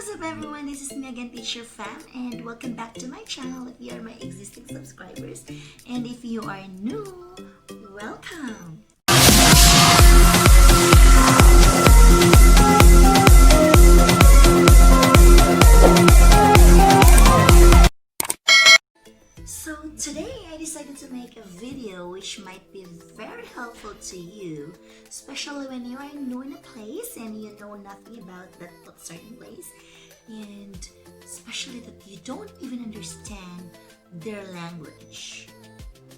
What's up everyone, this is me again, Teacher Fam, and welcome back to my channel if you are my existing subscribers, and if you are new, welcome! So today I decided to make a video which might be very helpful to you, especially when you are new in a place and you know nothing about that certain place, and especially that you don't even understand their language.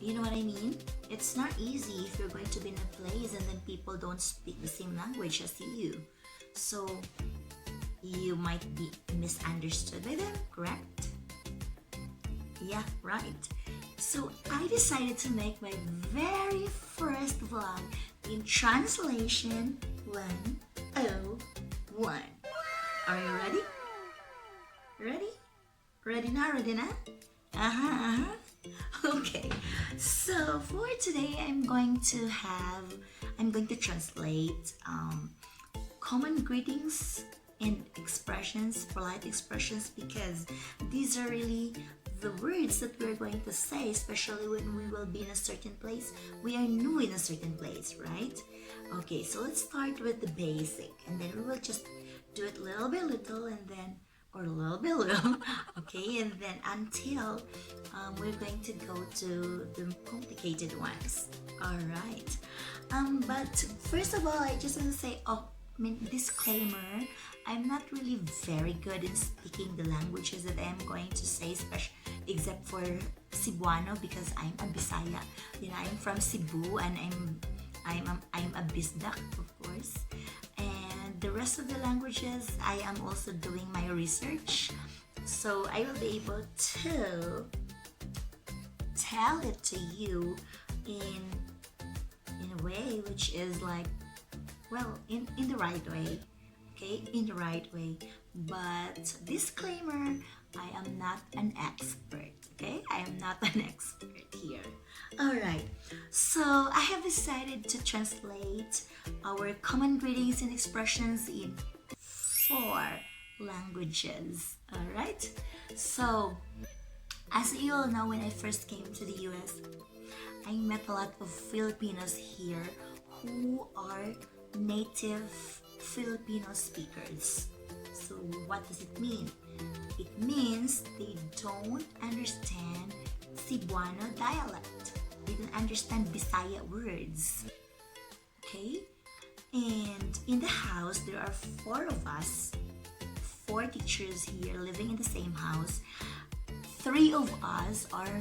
You know what I mean? It's not easy if you're going to be in a place and then people don't speak the same language as you. So you might be misunderstood by them, correct? Yeah, right. So I decided to make my very first vlog in translation 101. Are you ready? Ready? Ready now? Ready now? Okay. So for today, I'm going to translate common greetings and expressions, polite expressions, because these are really the words that we're going to say, especially when we will be in a certain place. We are new in a certain place, right? Okay, so let's start with the basic, and then we will just do it little by little, and then, or little by little, okay, and then until we're going to go to the complicated ones. All right. But first of all, I just want to say, disclaimer, I'm not really very good in speaking the languages that I'm going to say, except for Cebuano, because I'm a Bisaya. You know, I'm from Cebu, and I'm a Bisdak, of course. And the rest of the languages, I am also doing my research, so I will be able to tell it to you in a way which is like, well, in the right way, okay, in the right way. But disclaimer, I am not an expert, okay? I am not an expert here. All right, so I have decided to translate our common greetings and expressions in 4 languages. All right, so as you all know, when I first came to the US, I met a lot of Filipinos here who are native Filipino speakers. So what does it mean? It means they don't understand Cebuano dialect. They don't understand Bisaya words. Okay? And in the house, there are 4 of us, 4 teachers here living in the same house. 3 of us are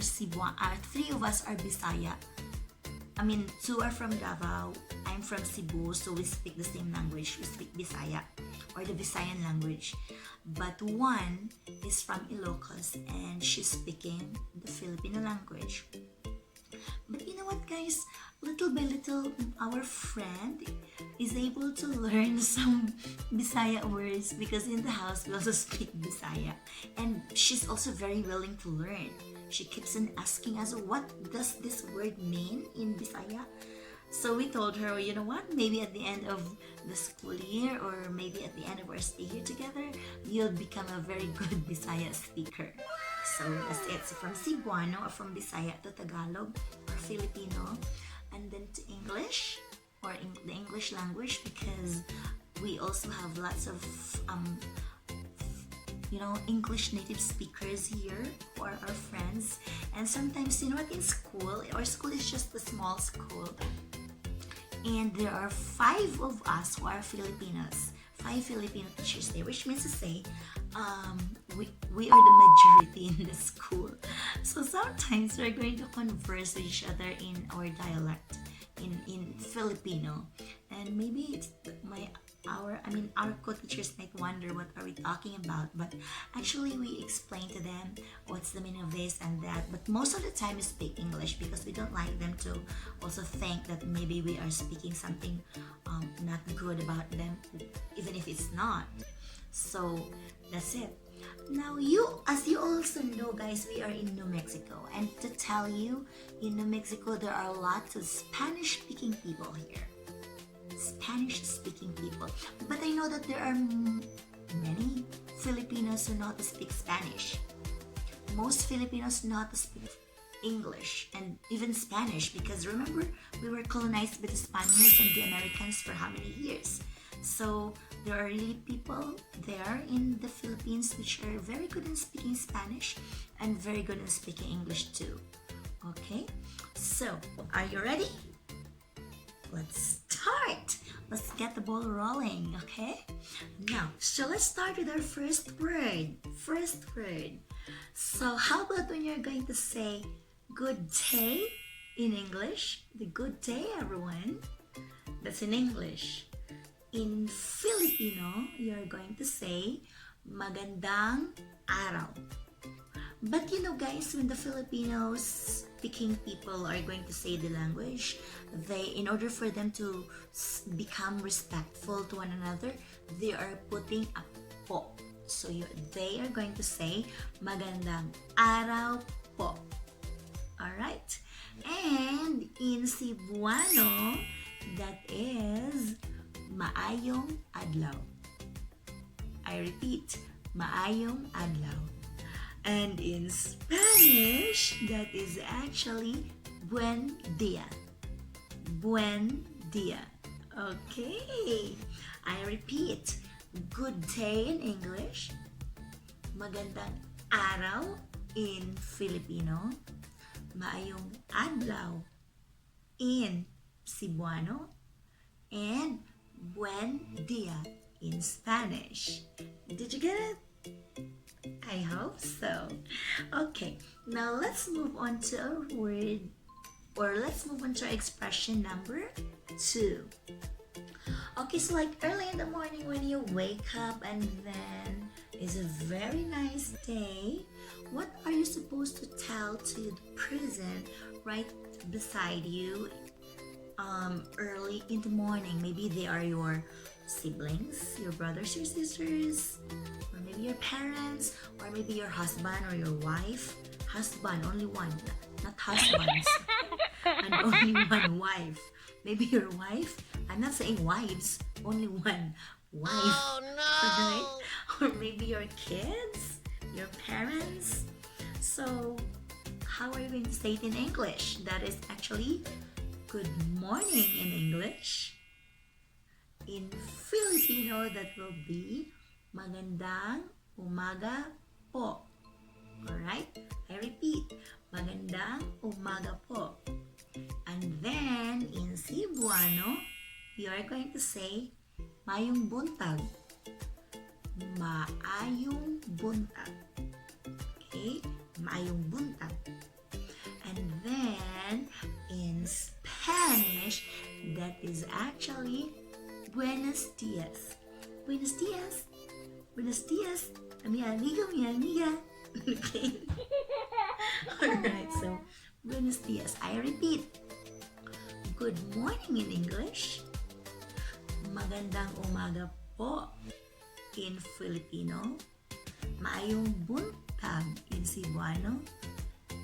Bisaya. I mean, 2 are from Davao. I'm from Cebu, so we speak the same language. We speak Bisaya, or the Visayan language. But 1 is from Ilocos, and she's speaking the Filipino language. But you know what, guys? Little by little, our friend is able to learn some Bisaya words, because in the house we also speak Bisaya, and she's also very willing to learn. She keeps on asking us, what does this word mean in Bisaya? So we told her, you know what, maybe at the end of the school year, or maybe at the end of our stay here together, you'll become a very good Bisaya speaker. So it's from Cebuano, or from Bisaya to Tagalog, or Filipino, and then to English, or the English language, because we also have lots of English native speakers here, or our friends. And sometimes, you know what, in school, our school is just a small school, and there are 5 of us who are Filipinos, 5 Filipino teachers there, which means to say we are the majority in the school. So sometimes we're going to converse with each other in our dialect, in Filipino, and maybe it's our co-teachers might wonder what are we talking about, but actually we explain to them what's the meaning of this and that. But most of the time we speak English, because we don't like them to also think that maybe we are speaking something not good about them, even if it's not. So that's it. Now, as you also know, guys, we are in New Mexico, and to tell you, in New Mexico there are lots of Spanish-speaking people here. Spanish-speaking people, but I know that there are many Filipinos who know how to speak Spanish. Most Filipinos know how to speak English and even Spanish, because remember, we were colonized by the Spaniards and the Americans for how many years? So there are really people there in the Philippines which are very good in speaking Spanish and very good in speaking English too. Okay, so are you ready? Let's start. Let's get the ball rolling, okay? Now, so let's start with our first word. First word. So how about when you're going to say good day in English? The good day, everyone. That's in English. In Filipino, you're going to say magandang araw. But you know, guys, when the Filipinos speaking people are going to say the language, in order for them to become respectful to one another, they are putting a po. So they are going to say magandang araw po. Alright? And in Cebuano, that is maayong adlaw. I repeat, maayong adlaw. And in Spanish, that is actually buen dia. Buen dia. Okay. I repeat, good day in English, magandang araw in Filipino, maayong adlaw in Cebuano, and buen dia in Spanish. Did you get it? I hope so. Okay, now let's move on to our word, or let's move on to our expression number 2. Okay, so like early in the morning when you wake up and then it's a very nice day, what are you supposed to tell to the person right beside you early in the morning? Maybe they are your siblings, your brothers, your sisters, or maybe your parents, or maybe your husband or your wife. Husband, only one, not husbands. And only one wife. Maybe your wife. I'm not saying wives, only one wife. Oh no! Right? Or maybe your kids, your parents. So, how are you going to say it in English? That is actually good morning in English. In Filipino, that will be magandang umaga po. Alright? I repeat, magandang umaga po. And then, in Cebuano, you are going to say maayong buntag. Maayong buntag. Okay? Maayong buntag. And then, in Spanish, that is actually buenos dias. Buenos dias. Buenos dias. Mi amiga, mi amiga. Okay. Alright, so buenos dias. I repeat. Good morning in English. Magandang umaga po in Filipino. Maayong buntag in Cebuano.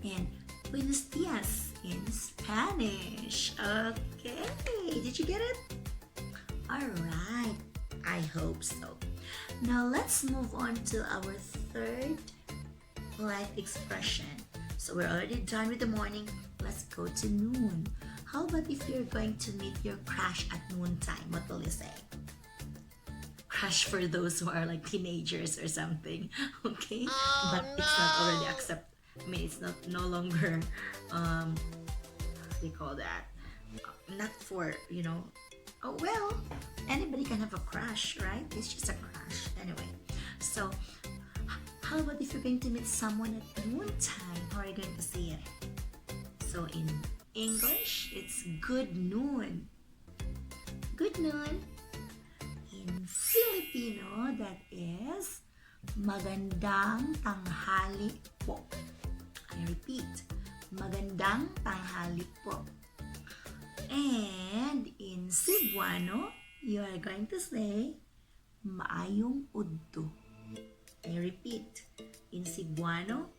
And buenos dias in Spanish. Okay. Did you get it? Alright, I hope so. Now let's move on to our third polite expression. So we're already done with the morning. Let's go to noon. How about if you're going to meet your crush at noontime? What will you say? Crush for those who are like teenagers or something. Okay? Oh, but no. It's not already accepted. I mean, it's not no longer, how do you call that? Not for, oh well, anybody can have a crush, right? It's just a crush. Anyway, so how about if you're going to meet someone at noontime? How are you going to say it? So in English, it's good noon. Good noon. In Filipino, that is magandang tanghali po. I repeat, magandang tanghali po. And in Cebuano, you are going to say maayong udto. I repeat, in Cebuano,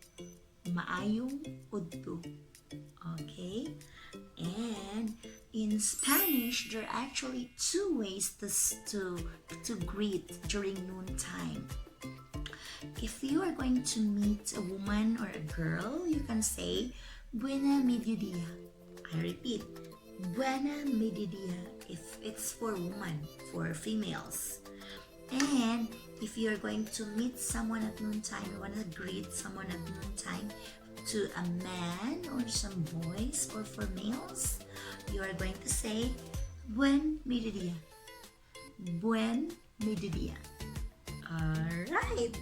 maayong udto. Okay? And in Spanish, there are actually 2 ways to greet during noontime. If you are going to meet a woman or a girl, you can say, Buena mediodía. I repeat, Buena mediodía if it's for women, for females. And if you're going to meet someone at noontime, you want to greet someone at noontime, to a man or some boys or for males, you are going to say, Buen mediodía. Buen mediodía. Alright.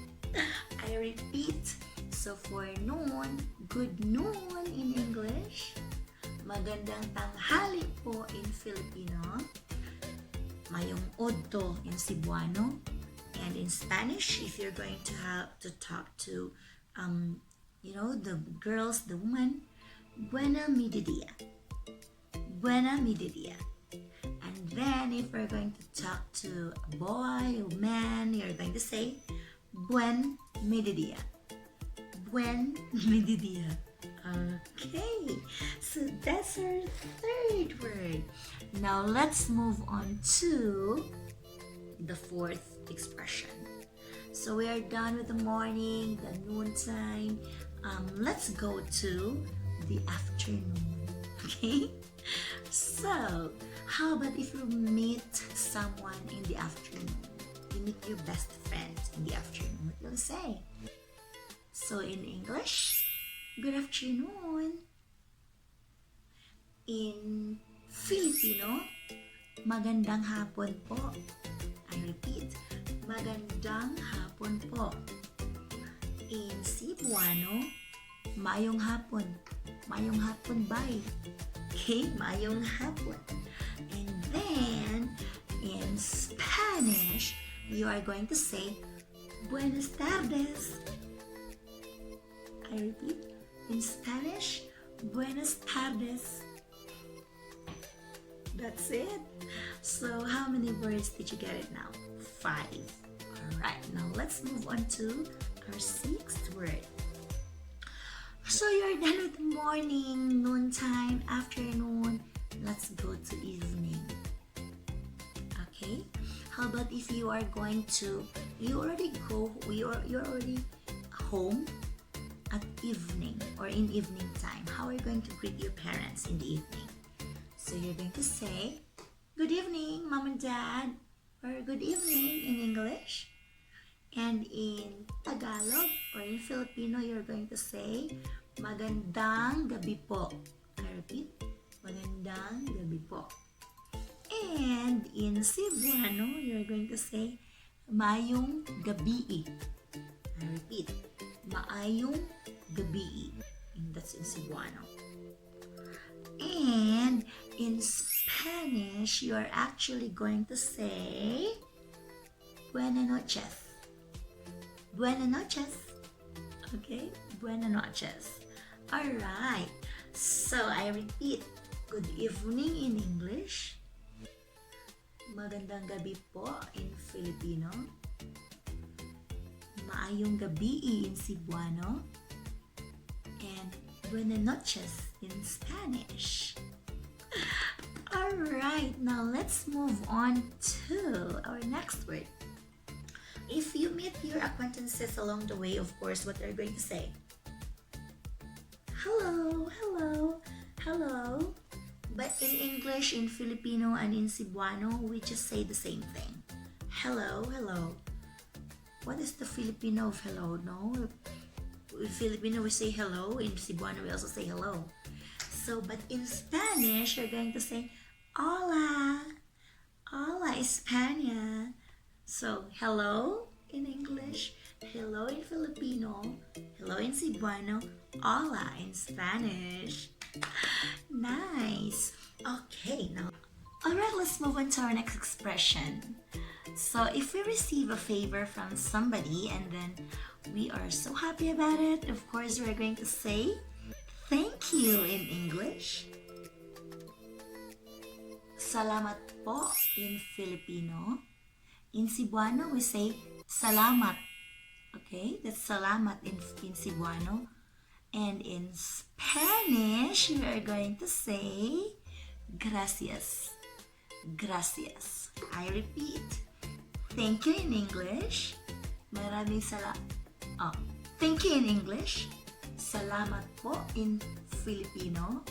I repeat. So for noon, good noon in English. Magandang tanghali po in Filipino. Mayong odto in Cebuano. And in Spanish, if you're going to have to talk to the girls, the woman, Buena mediodía. Buena mediodía. And then if we're going to talk to a boy or man, you're going to say Buen mediodía. Buen mediodía. Okay, so that's our third word. Now let's move on to the fourth expression. So we are done with the morning, the noontime. Let's go to the afternoon. Okay? So, how about if you meet someone in the afternoon? You meet your best friend in the afternoon. What will you say? So in English, good afternoon. In Filipino, magandang hapon po. I repeat, magandang hapon po. In Cebuano, mayong hapon. Mayong hapon, bye. Okay, mayong hapon. And then, in Spanish, you are going to say, Buenas tardes. I repeat, in Spanish, Buenas tardes. That's it. So, how many words did you get it now? 5. Alright, now let's move on to our 6th word. So you're done with morning, noontime, afternoon. Let's go to evening. Okay? How about if you are going to, you're already home at evening or in evening time. How are you going to greet your parents in the evening? So you're going to say, good evening, mom and dad, or good evening in English. And in Tagalog or in Filipino, you're going to say, magandang gabi po. I repeat, magandang gabi po. And in Cebuano, you're going to say, maayong gabi. I repeat, maayong gabi. And that's in Cebuano. And in Spanish, you are actually going to say, buenas noches. Buenas noches. Okay? Buenas noches. Alright. So, I repeat. Good evening in English. Magandang gabi po in Filipino. Maayong gabi in Cebuano. And buenas noches in Spanish. Alright. Now, let's move on to our next word. If you meet your acquaintances along the way, of course, what are you going to say? Hello, hello, hello. But in English, in Filipino, and in Cebuano, we just say the same thing. Hello, hello. What is the Filipino of hello? No? In Filipino, we say hello. In Cebuano, we also say hello. So, but in Spanish, you're going to say hola. Hola, España. So, hello in English, hello in Filipino, hello in Cebuano, hola in Spanish. Nice. Okay, now, alright, let's move on to our next expression. So, if we receive a favor from somebody and then we are so happy about it, of course, we're going to say thank you in English. Salamat po in Filipino. In Cebuano, we say salamat. Okay, that's salamat in Cebuano. And in Spanish, we are going to say gracias. Gracias. I repeat. Thank you in English. Oh, thank you in English. Salamat po in Filipino.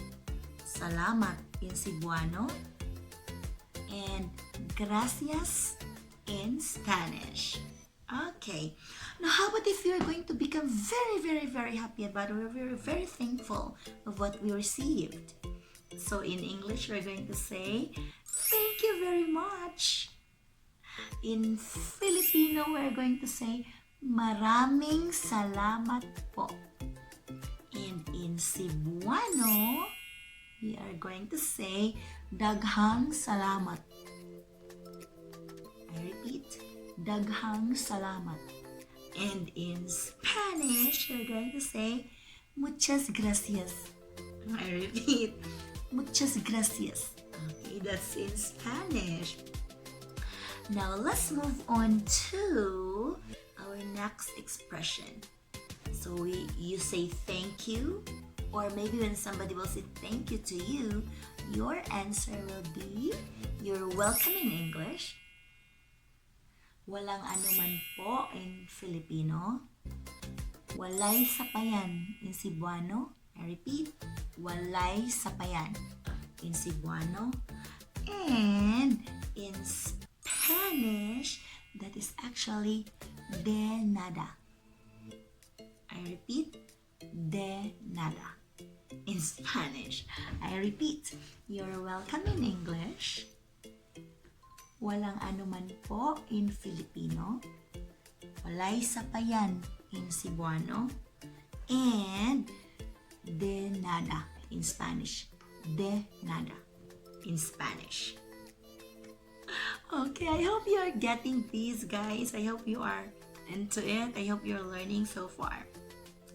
Salamat in Cebuano. And gracias in Spanish. Okay. Now, how about if you're going to become very, very, very happy about it? We're very, very thankful of what we received. So in English, we're going to say, thank you very much. In Filipino, we're going to say, maraming salamat po. And in Cebuano, we are going to say, daghang salamat. I repeat, daghang salamat. And in Spanish, we're going to say, muchas gracias. I repeat, muchas gracias. Okay, that's in Spanish. Now, let's move on to our next expression. So, you say thank you, or maybe when somebody will say thank you to you, your answer will be, you're welcome in English. Walang anuman po in Filipino. Walay sapayan in Cebuano. I repeat, walay sapayan in Cebuano. And in Spanish, that is actually de nada. I repeat, de nada in Spanish. I repeat, you're welcome in English. Walang anuman po in Filipino. Walay sapayan in Cebuano. And de nada in Spanish. De nada in Spanish. Okay, I hope you are getting these, guys. I hope you are into it. I hope you're learning so far.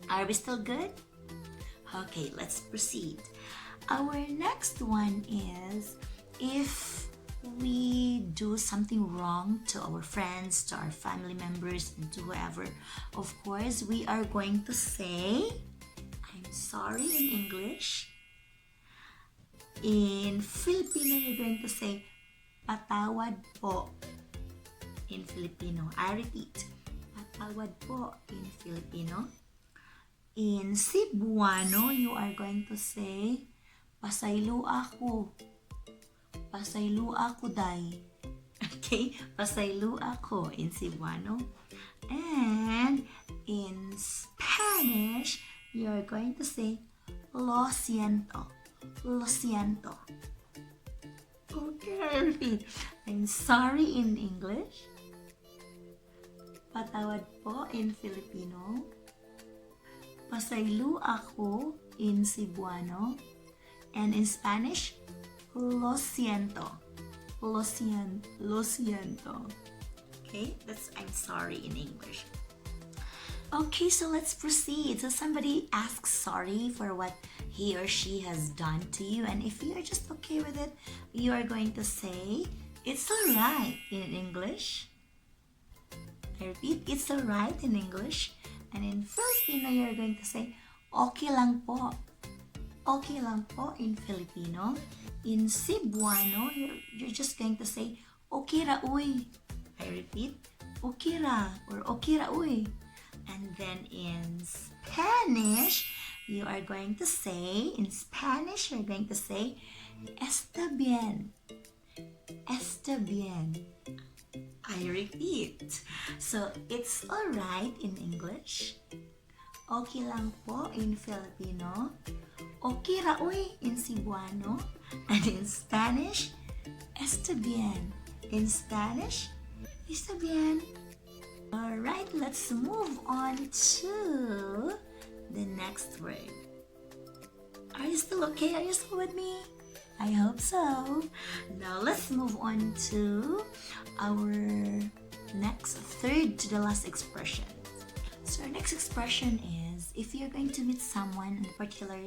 Are we still good? Okay, let's proceed. Our next one is, if we do something wrong to our friends, to our family members, and to whoever, of course, we are going to say, I'm sorry in English. In Filipino, you're going to say, patawad po in Filipino. I repeat, patawad po in Filipino. In Cebuano, you are going to say, pasaylo ako. Pasaylo ako, day. Okay? Pasaylo ako in Cebuano. And in Spanish, you're going to say, lo siento. Lo siento. Okay, repeat. I'm sorry in English. Patawad po in Filipino. Pasaylo ako in Cebuano. And in Spanish, lo siento. Lo siento. Okay, that's I'm sorry in English. Okay, so let's proceed. So somebody asks sorry for what he or she has done to you, and if you're just okay with it, you are going to say, it's alright in English. I repeat, it's alright in English. And in Filipino, you're going to say, okay lang po. Okay lang po in Filipino. In Cebuano, you're just going to say, okay ra uy. I repeat, okay ra or okay ra uy. And then in Spanish, you are going to say, in Spanish, you're going to say, está bien. Está bien. I repeat. So, it's alright in English. Okay lang po in Filipino. Okay ra uy in Cebuano. And in Spanish, está bien. In Spanish, está bien. Alright, let's move on to the next word. Are you still okay? Are you still with me? I hope so. Now let's move on to our next, third to the last expression. So our next expression is, if you're going to meet someone in a particular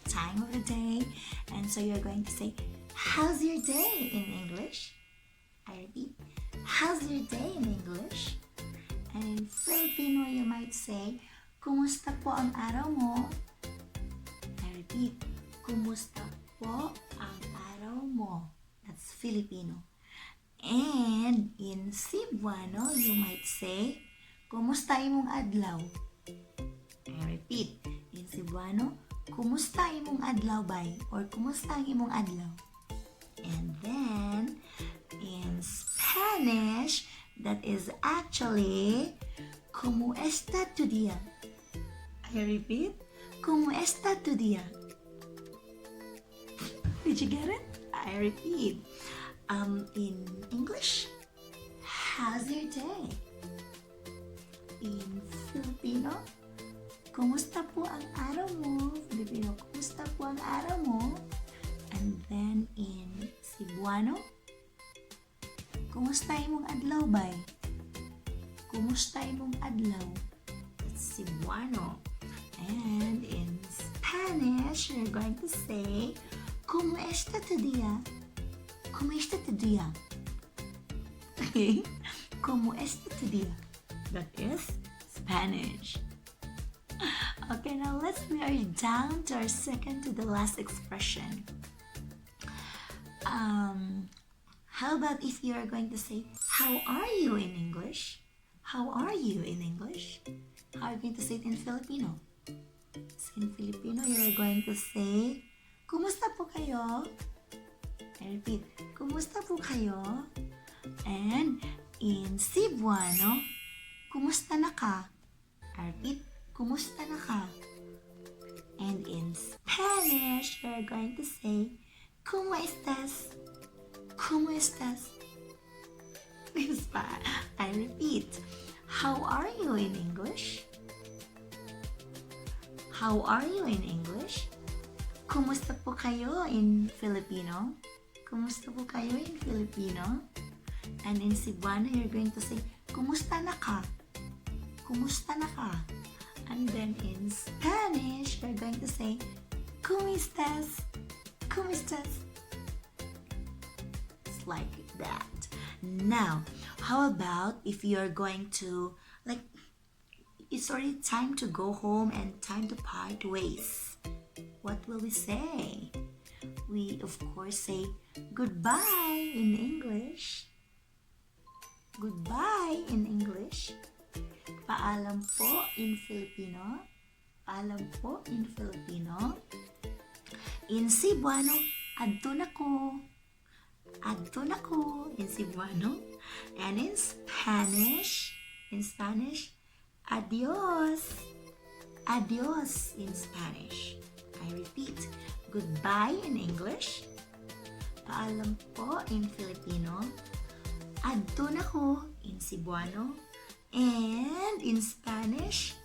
time of the day, and so you're going to say, how's your day in English? I repeat, how's your day in English? And in Filipino, you might say, kumusta po ang araw mo? I repeat, kumusta po ang araw mo? That's Filipino. And in Cebuano, you might say, kumusta imong adlaw? I repeat, in Cebuano, kumusta imong adlaw bay? Or kumusta ang imong adlaw? And then, in Spanish, that is actually, ¿cómo está tu día? I repeat, ¿cómo está tu día? Did you get it? I repeat. In English, how's your day? In Filipino, kumusta po ang araw mo? Filipino, kumusta po ang araw mo? And then in Cebuano, kumusta imong adlaw bay? Kumusta imong adlaw? That's Cebuano. And in Spanish, you're going to say, ¿cómo está tu día? ¿Cómo está tu día? Okay? ¿Cómo está tu día? That is Spanish. Okay, now we are down to our second to the last expression. How about if you are going to say, how are you in English? How are you in English? How are you going to say it in Filipino? So in Filipino, you're going to say, kumusta po kayo? I repeat, kumusta po kayo? And in Cebuano, kumusta na ka? I repeat, kumusta na ka? And in Spanish, you're going to say, ¿cómo estás? ¿Cómo estás? I repeat, how are you in English? How are you in English? Kumusta po kayo in Filipino? Kumusta po kayo in Filipino? And in Cebuano, you're going to say, kumusta na ka? Kumusta na ka? And then in Spanish, you're going to say, ¿cómo estás? ¿Cómo estás? It's like that. Now, how about if you're going to, it's already time to go home and time to part ways. What will we say? We, of course, say goodbye in English. Goodbye in English. Paalam po in Filipino. Paalam po in Filipino. In Cebuano, adto na ko. Adto na ko in Cebuano. And in Spanish, adios. Adios in Spanish. I repeat, goodbye in English. Paalam po in Filipino. Adto na ko in Cebuano. And in Spanish,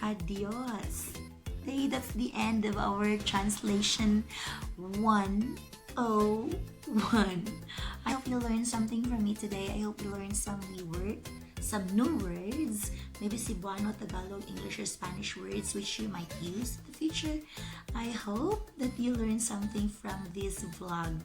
adios. Okay, that's the end of our translation 101. I hope you learned something from me today. I hope you learned some new words, maybe Cebuano, Tagalog, English, or Spanish words which you might use in the future. I hope that you learned something from this vlog.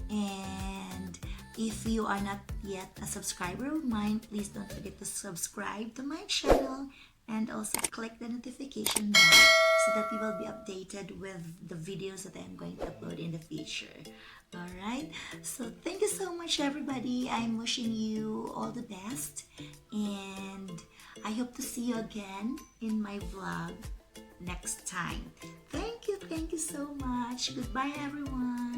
And if you are not yet a subscriber of mine, please don't forget to subscribe to my channel and also click the notification bell so that you will be updated with the videos that I am going to upload in the future. Alright, so thank you so much everybody. I'm wishing you all the best and I hope to see you again in my vlog next time. Thank you so much. Goodbye everyone.